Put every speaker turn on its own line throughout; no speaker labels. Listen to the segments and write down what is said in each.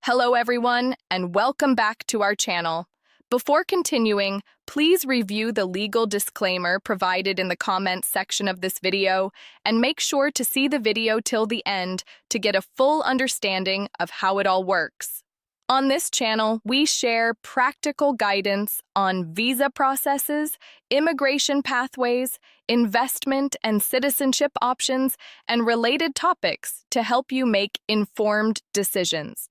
Hello everyone, and welcome back to our channel. Before continuing, please review the legal disclaimer provided in the comments section of this video and make sure to see the video till the end to get a full understanding of how it all works. On this channel, we share practical guidance on visa processes, immigration pathways, investment and citizenship options, and related topics to help you make informed decisions.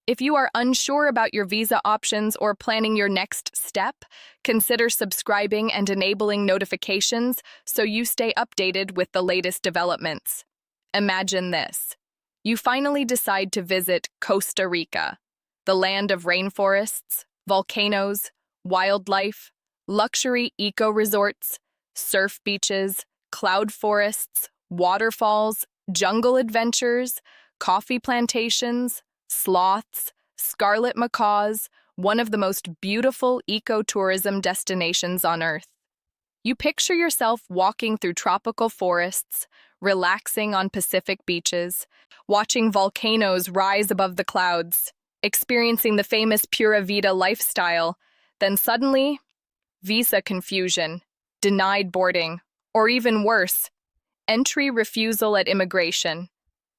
If you are unsure about your visa options or planning your next step, consider subscribing and enabling notifications so you stay updated with the latest developments. Imagine this. You finally decide to visit Costa Rica, the land of rainforests, volcanoes, wildlife, luxury eco-resorts, surf beaches, cloud forests, waterfalls, jungle adventures, coffee plantations, sloths, scarlet macaws, one of the most beautiful ecotourism destinations on Earth. You picture yourself walking through tropical forests, relaxing on Pacific beaches, watching volcanoes rise above the clouds, experiencing the famous Pura Vida lifestyle. Then suddenly, visa confusion, denied boarding, or even worse, entry refusal at immigration.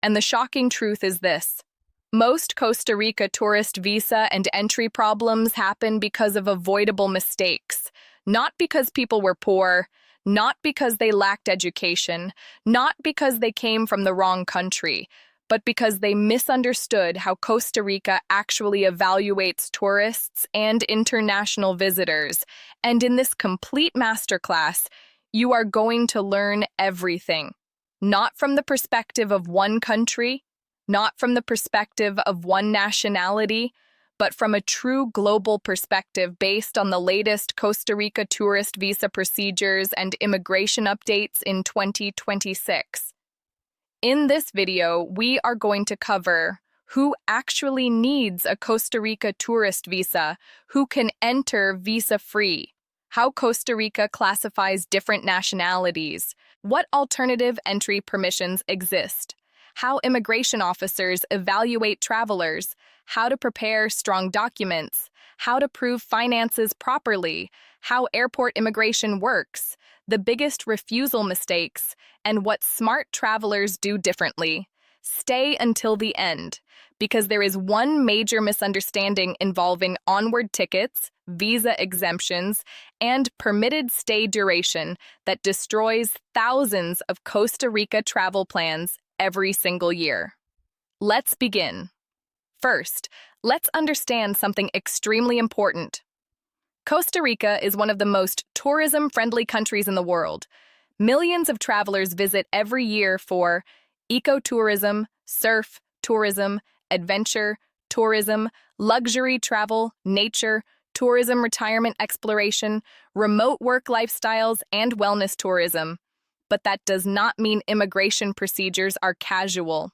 And the shocking truth is this. Most Costa Rica tourist visa and entry problems happen because of avoidable mistakes, not because people were poor, not because they lacked education, not because they came from the wrong country, but because they misunderstood how Costa Rica actually evaluates tourists and international visitors. And in this complete masterclass, you are going to learn everything, not from the perspective of one country, not from the perspective of one nationality, but from a true global perspective based on the latest Costa Rica tourist visa procedures and immigration updates in 2026. In this video, we are going to cover who actually needs a Costa Rica tourist visa, who can enter visa-free, how Costa Rica classifies different nationalities, what alternative entry permissions exist, how immigration officers evaluate travelers, how to prepare strong documents, how to prove finances properly, how airport immigration works, the biggest refusal mistakes, and what smart travelers do differently. Stay until the end, because there is one major misunderstanding involving onward tickets, visa exemptions, and permitted stay duration that destroys thousands of Costa Rica travel plans every single year. Let's begin. First, let's understand something extremely important. Costa Rica is one of the most tourism-friendly countries in the world. Millions of travelers visit every year for ecotourism, surf tourism, adventure tourism, luxury travel, nature tourism, retirement exploration, remote work lifestyles, and wellness tourism. But that does not mean immigration procedures are casual.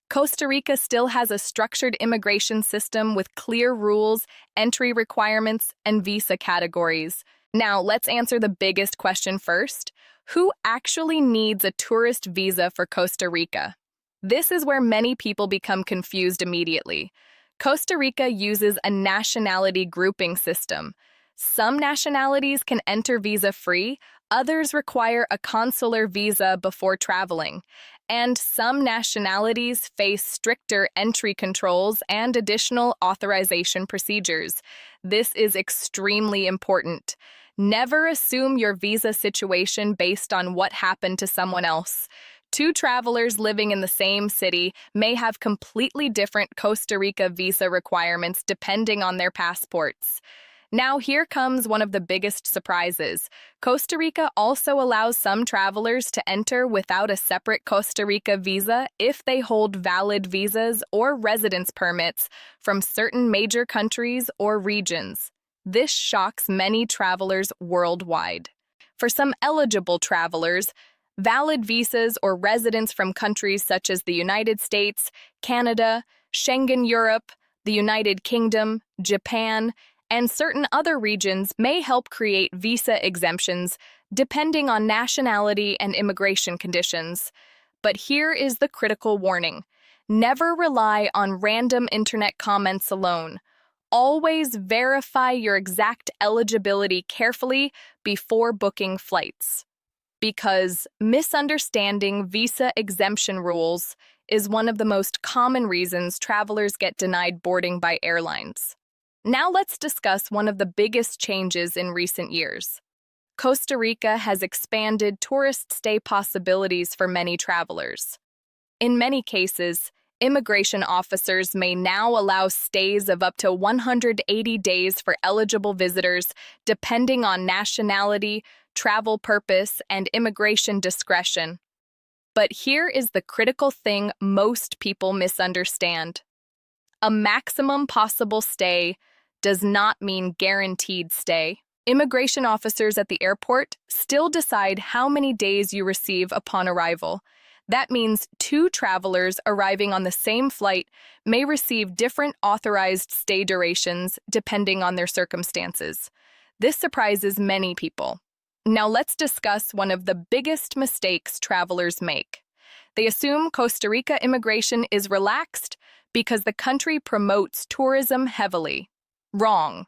Costa Rica still has a structured immigration system with clear rules, entry requirements, and visa categories. Now, let's answer the biggest question first. Who actually needs a tourist visa for Costa Rica? This is where many people become confused immediately. Costa Rica uses a nationality grouping system. Some nationalities can enter visa-free, others require a consular visa before traveling, and some nationalities face stricter entry controls and additional authorization procedures. This is extremely important. Never assume your visa situation based on what happened to someone else. Two travelers living in the same city may have completely different Costa Rica visa requirements depending on their passports. Now here comes one of the biggest surprises. Costa Rica also allows some travelers to enter without a separate Costa Rica visa if they hold valid visas or residence permits from certain major countries or regions. This shocks many travelers worldwide. For some eligible travelers, valid visas or residence from countries such as the United States, Canada, Schengen Europe, the United Kingdom, Japan, and certain other regions may help create visa exemptions depending on nationality and immigration conditions. But here is the critical warning. Never rely on random internet comments alone. Always verify your exact eligibility carefully before booking flights, because misunderstanding visa exemption rules is one of the most common reasons travelers get denied boarding by airlines. Now let's discuss one of the biggest changes in recent years. Costa Rica has expanded tourist stay possibilities for many travelers. In many cases, immigration officers may now allow stays of up to 180 days for eligible visitors, depending on nationality, travel purpose, and immigration discretion. But here is the critical thing most people misunderstand. A maximum possible stay does not mean guaranteed stay. Immigration officers at the airport still decide how many days you receive upon arrival. That means two travelers arriving on the same flight may receive different authorized stay durations depending on their circumstances. This surprises many people. Now let's discuss one of the biggest mistakes travelers make. They assume Costa Rica immigration is relaxed because the country promotes tourism heavily. Wrong.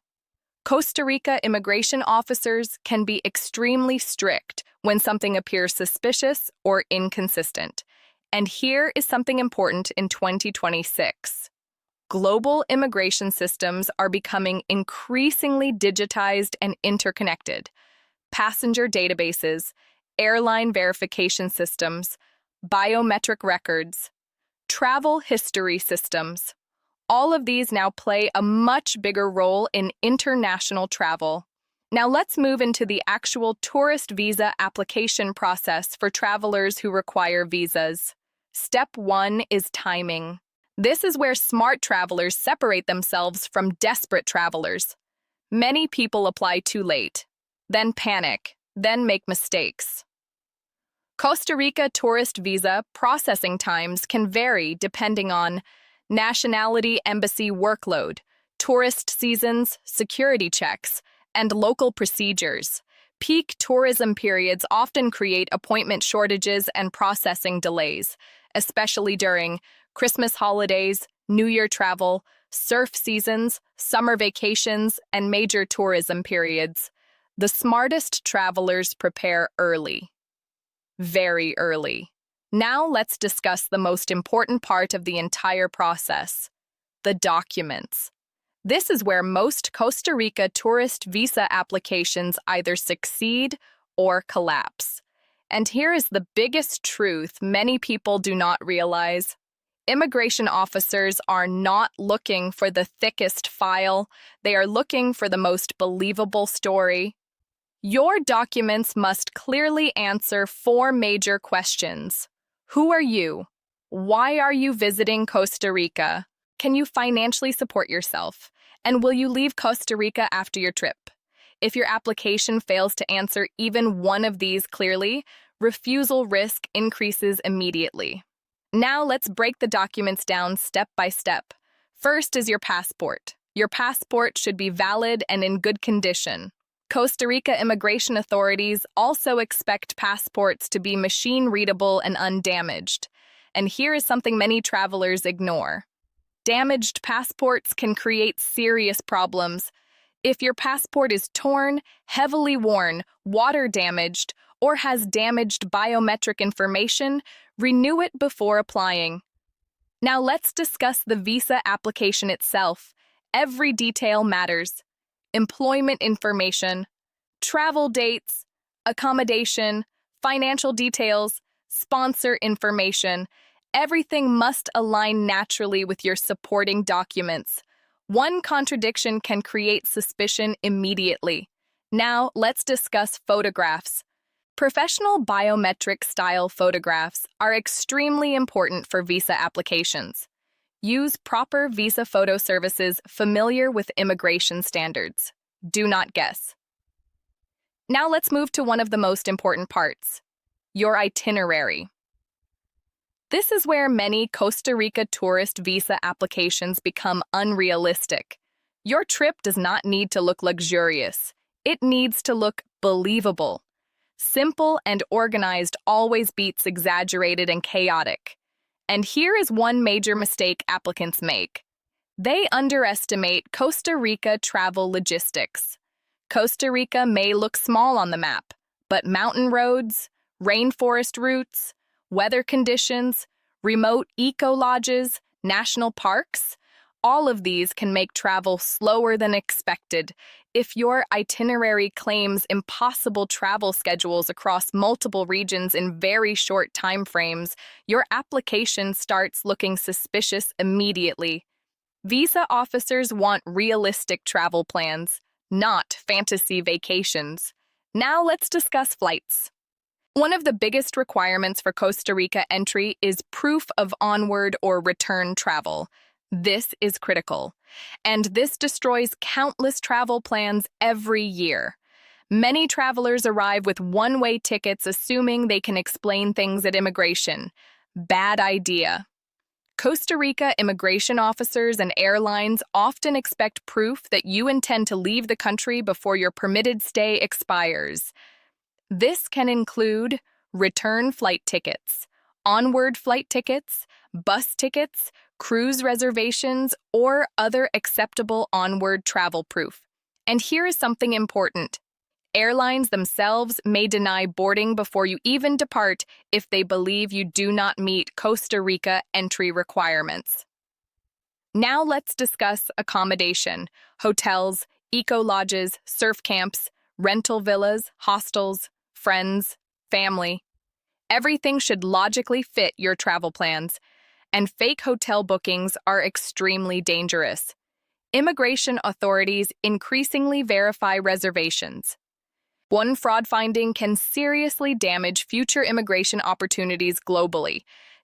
Costa Rica immigration officers can be extremely strict when something appears suspicious or inconsistent. And here is something important in 2026. Global immigration systems are becoming increasingly digitized and interconnected. Passenger databases, airline verification systems, biometric records, travel history systems. All of these now play a much bigger role in international travel. Now let's move into the actual tourist visa application process for travelers who require visas. Step 1 is timing. This is where smart travelers separate themselves from desperate travelers. Many people apply too late, then panic, then make mistakes. Costa Rica tourist visa processing times can vary depending on nationality, embassy workload, tourist seasons, security checks, and local procedures. Peak tourism periods often create appointment shortages and processing delays, especially during Christmas holidays, New Year travel, surf seasons, summer vacations, and major tourism periods. The smartest travelers prepare early. Very early. Now let's discuss the most important part of the entire process, the documents. This is where most Costa Rica tourist visa applications either succeed or collapse. And here is the biggest truth many people do not realize. Immigration officers are not looking for the thickest file. They are looking for the most believable story. Your documents must clearly answer 4 major questions. Who are you? Why are you visiting Costa Rica? Can you financially support yourself? And will you leave Costa Rica after your trip? If your application fails to answer even one of these clearly, refusal risk increases immediately. Now let's break the documents down step by step. First is your passport. Your passport should be valid and in good condition. Costa Rica immigration authorities also expect passports to be machine-readable and undamaged. And here is something many travelers ignore. Damaged passports can create serious problems. If your passport is torn, heavily worn, water-damaged, or has damaged biometric information, renew it before applying. Now let's discuss the visa application itself. Every detail matters. Employment information, travel dates, accommodation, financial details, sponsor information. Everything must align naturally with your supporting documents. One contradiction can create suspicion immediately. Now, let's discuss photographs. Professional biometric-style photographs are extremely important for visa applications. Use proper visa photo services familiar with immigration standards. Do not guess. Now let's move to one of the most important parts, your itinerary. This is where many Costa Rica tourist visa applications become unrealistic. Your trip does not need to look luxurious. It needs to look believable. Simple and organized always beats exaggerated and chaotic. And here is one major mistake applicants make. They underestimate Costa Rica travel logistics. Costa Rica may look small on the map, but mountain roads, rainforest routes, weather conditions, remote eco-lodges, national parks, all of these can make travel slower than expected. If your itinerary claims impossible travel schedules across multiple regions in very short time frames, your application starts looking suspicious immediately. Visa officers want realistic travel plans, not fantasy vacations. Now let's discuss flights. One of the biggest requirements for Costa Rica entry is proof of onward or return travel. This is critical, and this destroys countless travel plans every year. Many travelers arrive with one-way tickets assuming they can explain things at immigration. Bad idea. Costa Rica immigration officers and airlines often expect proof that you intend to leave the country before your permitted stay expires. This can include return flight tickets, onward flight tickets, bus tickets, cruise reservations, or other acceptable onward travel proof. And here is something important. Airlines themselves may deny boarding before you even depart if they believe you do not meet Costa Rica entry requirements. Now let's discuss accommodation, hotels, eco-lodges, surf camps, rental villas, hostels, friends, family. Everything should logically fit your travel plans, and fake hotel bookings are extremely dangerous. Immigration authorities increasingly verify reservations. One fraud finding can seriously damage future immigration opportunities globally.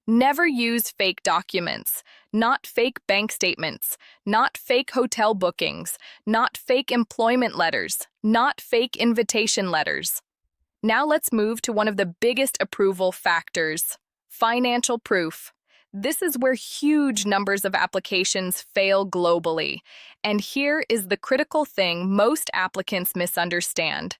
Never use fake documents, not fake bank statements, not fake hotel bookings, not fake employment letters, not fake invitation letters. Now let's move to one of the biggest approval factors, financial proof. This is where huge numbers of applications fail globally. And here is the critical thing most applicants misunderstand.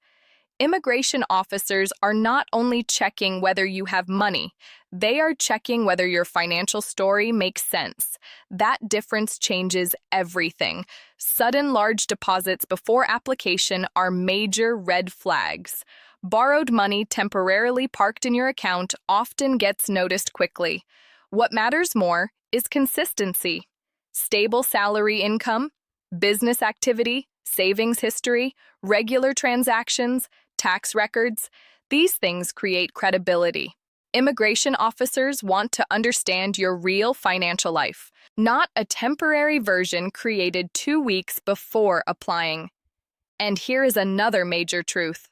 Immigration officers are not only checking whether you have money, they are checking whether your financial story makes sense. That difference changes everything. Sudden large deposits before application are major red flags. Borrowed money temporarily parked in your account often gets noticed quickly. What matters more is consistency. Stable salary income, business activity, savings history, regular transactions, tax records, these things create credibility. Immigration officers want to understand your real financial life, not a temporary version created 2 weeks before applying. And here is another major truth.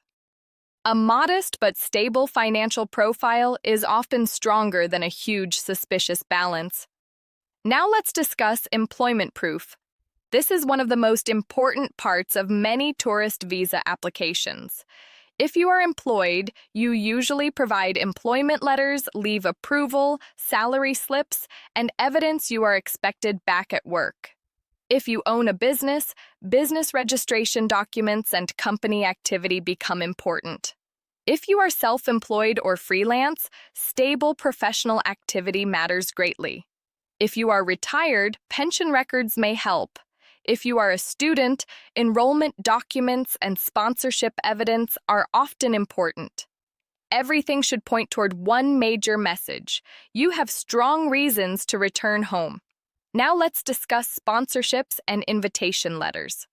A modest but stable financial profile is often stronger than a huge suspicious balance. Now let's discuss employment proof. This is one of the most important parts of many tourist visa applications. If you are employed, you usually provide employment letters, leave approval, salary slips, and evidence you are expected back at work. If you own a business, business registration documents and company activity become important. If you are self-employed or freelance, stable professional activity matters greatly. If you are retired, pension records may help. If you are a student, enrollment documents and sponsorship evidence are often important. Everything should point toward one major message. You have strong reasons to return home. Now let's discuss sponsorships and invitation letters.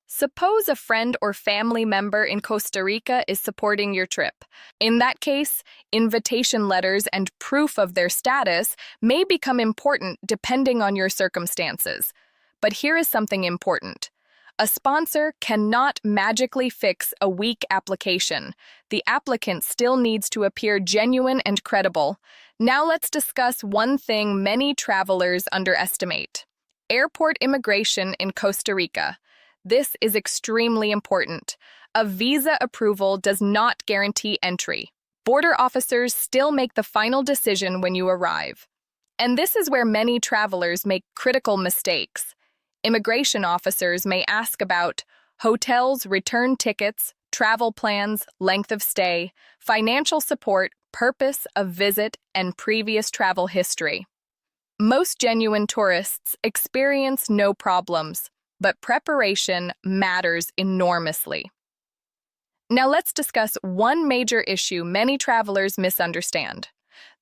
Suppose a friend or family member in Costa Rica is supporting your trip. In that case, invitation letters and proof of their status may become important depending on your circumstances. But here is something important. A sponsor cannot magically fix a weak application. The applicant still needs to appear genuine and credible. Now let's discuss one thing many travelers underestimate: airport immigration in Costa Rica. This is extremely important. A visa approval does not guarantee entry. Border officers still make the final decision when you arrive. And this is where many travelers make critical mistakes. Immigration officers may ask about hotels, return tickets, travel plans, length of stay, financial support, purpose of visit and previous travel history. Most genuine tourists experience no problems, but preparation matters enormously. Now let's discuss one major issue many travelers misunderstand.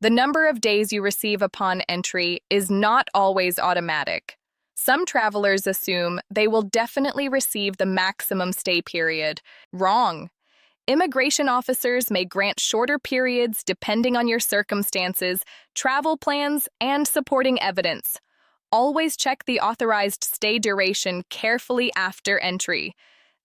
The number of days you receive upon entry is not always automatic. Some travelers assume they will definitely receive the maximum stay period. Wrong. Immigration officers may grant shorter periods depending on your circumstances, travel plans, and supporting evidence. Always check the authorized stay duration carefully after entry.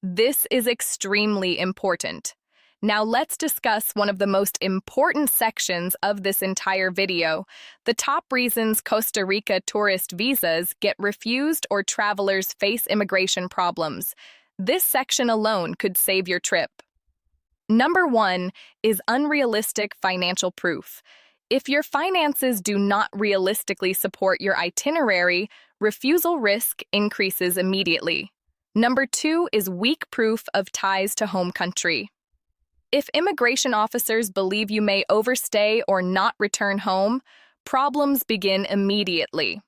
This is extremely important. Now let's discuss one of the most important sections of this entire video, the top reasons Costa Rica tourist visas get refused or travelers face immigration problems. This section alone could save your trip. Number 1 is unrealistic financial proof. If your finances do not realistically support your itinerary, refusal risk increases immediately. Number 2 is weak proof of ties to home country. If immigration officers believe you may overstay or not return home, problems begin immediately.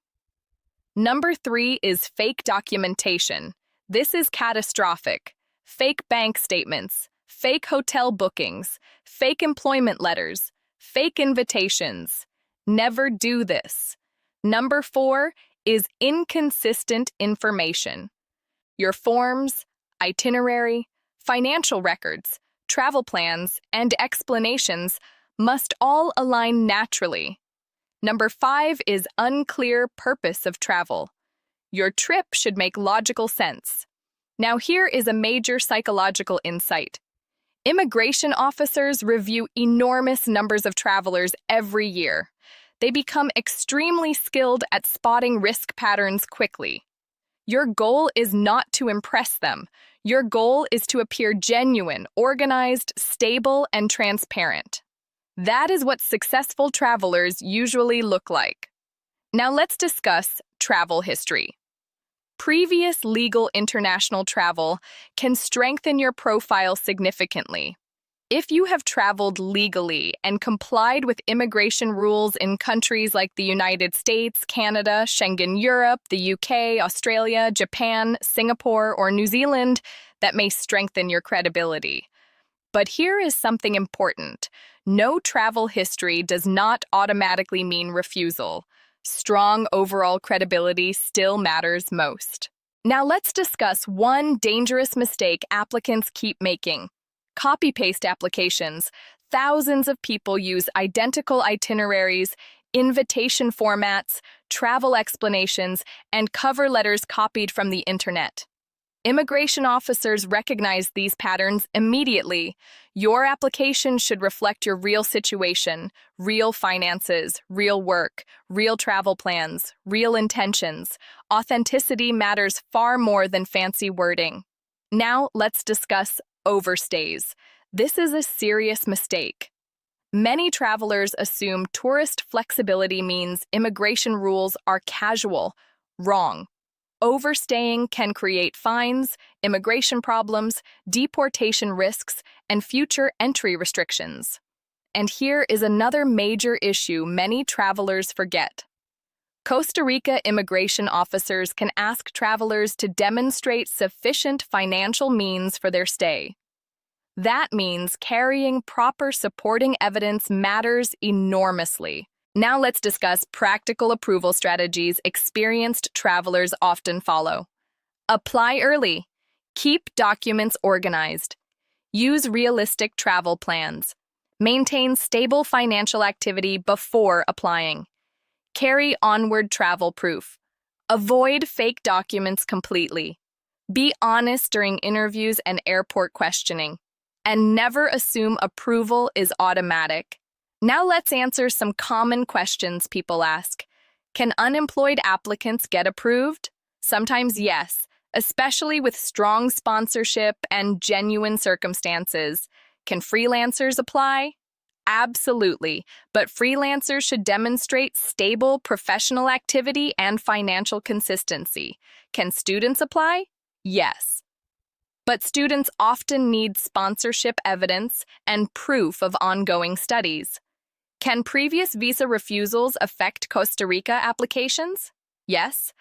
Number 3 is fake documentation. This is catastrophic. Fake bank statements, fake hotel bookings, fake employment letters, fake invitations. Never do this. Number 4 is inconsistent information. Your forms, itinerary, financial records, travel plans, and explanations must all align naturally. Number 5 is unclear purpose of travel. Your trip should make logical sense. Now here is a major psychological insight. Immigration officers review enormous numbers of travelers every year. They become extremely skilled at spotting risk patterns quickly. Your goal is not to impress them. Your goal is to appear genuine, organized, stable, and transparent. That is what successful travelers usually look like. Now let's discuss travel history. Previous legal international travel can strengthen your profile significantly. If you have traveled legally and complied with immigration rules in countries like the United States, Canada, Schengen Europe, the UK, Australia, Japan, Singapore, or New Zealand, that may strengthen your credibility. But here is something important. No travel history does not automatically mean refusal. Strong overall credibility still matters most. Now let's discuss one dangerous mistake applicants keep making. Copy-paste applications. Thousands of people use identical itineraries, invitation formats, travel explanations, and cover letters copied from the internet. Immigration officers recognize these patterns immediately. Your application should reflect your real situation, real finances, real work, real travel plans, real intentions. Authenticity matters far more than fancy wording. Now let's discuss overstays. This is a serious mistake. Many travelers assume tourist flexibility means immigration rules are casual. Wrong. Overstaying can create fines, immigration problems, deportation risks, and future entry restrictions. And here is another major issue many travelers forget. Costa Rica immigration officers can ask travelers to demonstrate sufficient financial means for their stay. That means carrying proper supporting evidence matters enormously. Now let's discuss practical approval strategies experienced travelers often follow. Apply early. Keep documents organized. Use realistic travel plans. Maintain stable financial activity before applying. Carry onward travel proof. Avoid fake documents completely. Be honest during interviews and airport questioning. And never assume approval is automatic. Now let's answer some common questions people ask. Can unemployed applicants get approved? Sometimes yes, especially with strong sponsorship and genuine circumstances. Can freelancers apply? Absolutely, but freelancers should demonstrate stable professional activity and financial consistency. Can students apply? Yes. But students often need sponsorship evidence and proof of ongoing studies. Can previous visa refusals affect Costa Rica applications? Yes,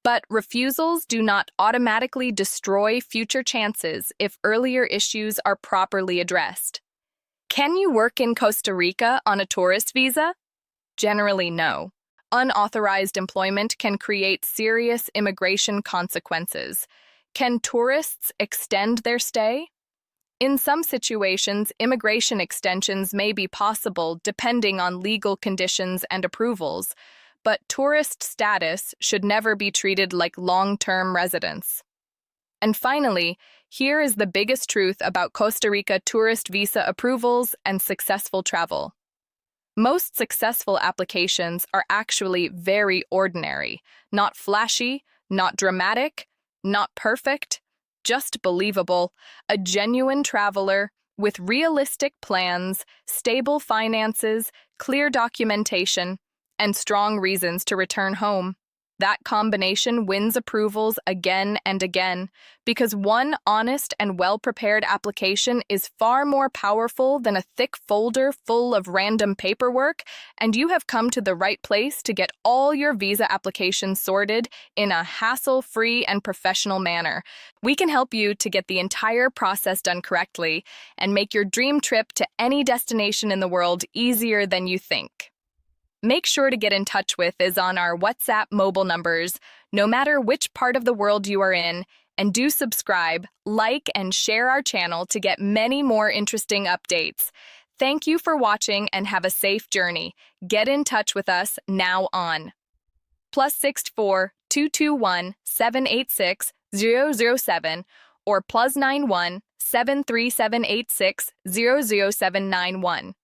but refusals do not automatically destroy future chances if earlier issues are properly addressed. Can you work in Costa Rica on a tourist visa? Generally, no. Unauthorized employment can create serious immigration consequences. Can tourists extend their stay? In some situations, immigration extensions may be possible depending on legal conditions and approvals, but tourist status should never be treated like long-term residence. And finally, here is the biggest truth about Costa Rica tourist visa approvals and successful travel. Most successful applications are actually very ordinary, not flashy, not dramatic, not perfect, just believable, a genuine traveler with realistic plans, stable finances, clear documentation, and strong reasons to return home. That combination wins approvals again and again because one honest and well-prepared application is far more powerful than a thick folder full of random paperwork, and you have come to the right place to get all your visa applications sorted in a hassle-free and professional manner. We can help you to get the entire process done correctly and make your dream trip to any destination in the world easier than you think. Make sure to get in touch with us on our WhatsApp mobile numbers, no matter which part of the world you are in, and do subscribe, like, and share our channel to get many more interesting updates. Thank you for watching and have a safe journey. Get in touch with us now on +64 221 786 007 or +91 73786 00791.